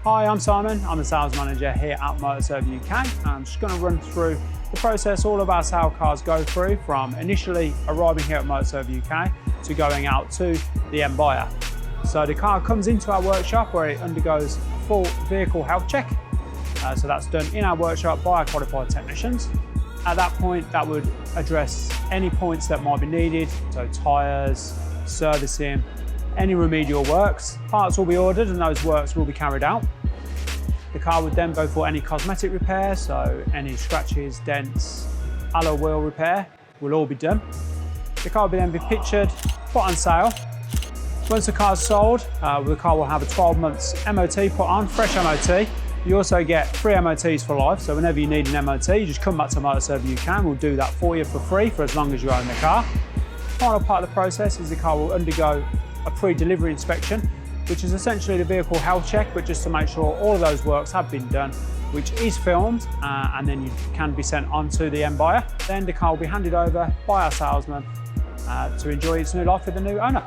Hi, I'm Simon. I'm the sales manager here at MotorServ UK. I'm just going to run through the process all of our sale cars go through from initially arriving here at MotorServ UK to going out to the end buyer. So the car comes into our workshop where it undergoes a full vehicle health check. So that's done in our workshop by our qualified technicians. At that point, that would address any points that might be needed, so tyres, servicing, any remedial works. Parts will be ordered and those works will be carried out. The car would then go for any cosmetic repair, so any scratches, dents, alloy wheel repair will all be done. The car will then be pictured, put on sale. Once the car is sold, the car will have a 12 months MOT put on, fresh MOT. You also get free MOTs for life, so whenever you need an MOT, you just come back to MotorServ UK and we'll do that for you for free for as long as you own the car. Final part of the process is the car will undergo a pre-delivery inspection, which is essentially the vehicle health check, but just to make sure all of those works have been done, which is filmed, and then you can be sent on to the end buyer. Then the car will be handed over by our salesman to enjoy its new life with the new owner.